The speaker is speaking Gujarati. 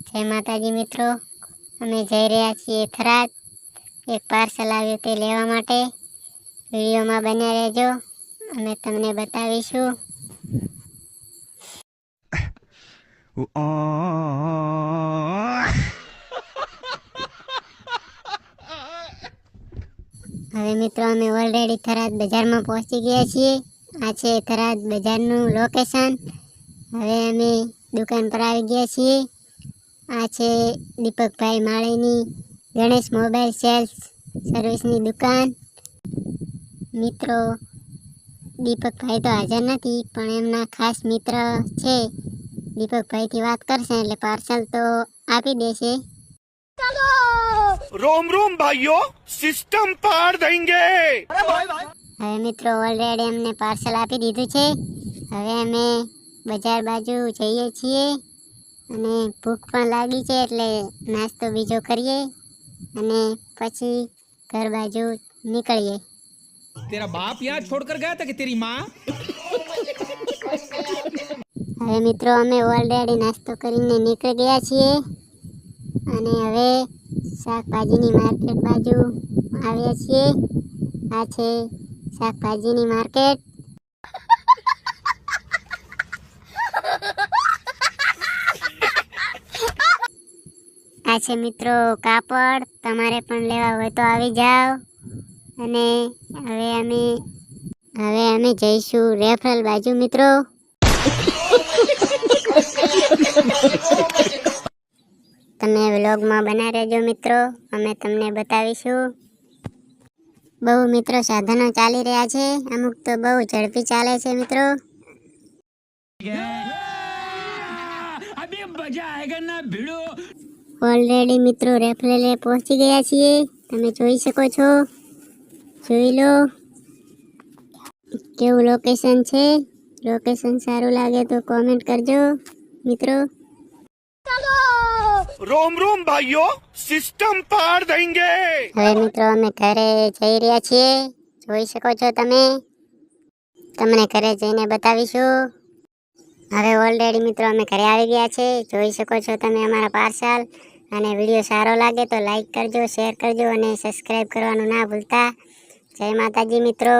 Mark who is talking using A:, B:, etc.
A: જય માતાજી મિત્રો, અમે જઈ રહ્યા છીએ થરાદ. એક પાર્સલ આવ્યું તે લેવા માટે. વિડીયોમાં બન્યા રહેજો, અમે તમને બતાવીશું. હવે મિત્રો અમે ઓલરેડી થરાદ બજારમાં પહોંચી ગયા છીએ. આ છે થરાદ બજારનું લોકેશન. હવે અમે દુકાન પર આવી ગયા છીએ. આ છે દીપકભાઈ માળીની ગણેશ મોબાઈલ સેલ્સ સર્વિસની દુકાન. મિત્રો, દીપકભાઈ તો હાજર નથી, પણ એમના ખાસ મિત્ર છે. દીપકભાઈથી વાત કરશે એટલે પાર્સલ તો આપી દેશે.
B: रोम रोम भाइयों, सिस्टम पार देंगे।
A: હવે મિત્રો ઓલરેડી અમને પાર્સલ આપી દીધું છે. હવે અમે બજાર બાજુ જઈએ છીએ અને ભૂખ પણ લાગી છે, એટલે નાસ્તો બીજો કરીએ અને પછી ઘર બાજુ નીકળીએ.
C: तेरा बाप यहाँ छोड़कर गया था कि तेरी माँ?
A: હવે મિત્રો અમે ઓલરેડી નાસ્તો કરીને નીકળી ગયા છીએ અને હવે શાકભાજીની માર્કેટ બાજુ આવ્યા છીએ. આ છે શાકભાજીની માર્કેટ. આ છે મિત્રો કાપડ. તમારે પણ લેવા હોય તો આવી જાઓ. અને હવે અમે જઈશું રેફરલ બાજુ મિત્રો. તમે વ્લોગમાં બના રહેજો મિત્રો, અમે તમને બતાવીશું. બહુ મિત્રો સાધનો ચાલી રહ્યા છે, અમુક તો બહુ ઝડપી ચાલે છે મિત્રો.
C: अभी मजा आएगा ना भिड़ो.
A: ઓલરેડી મિત્રો રેફરલે પહોંચી ગયા છીએ. તમે જોઈ શકો છો, જોઈ લો કેવું લોકેશન છે. લોકેશન સારું લાગે તો કોમેન્ટ કરજો મિત્રો.
B: रोम रोम भाइयों, सिस्टम पार देंगे।
A: હવે મિત્રો અમે ઘરે જઈ રહ્યા છીએ. જોઈ શકો છો તમે. તમને ઘરે જઈને બતાવીશું. હવે ઓલરેડી મિત્રો અમે ઘરે આવી ગયા છે. જોઈ શકો છો તમે અમારા પાર્સલ. અને વિડીયો સારો લાગે તો લાઈક કરજો, શેર કરજો અને સબસ્ક્રાઈબ કરવાનું ના ભૂલતા. જય માતાજી મિત્રો.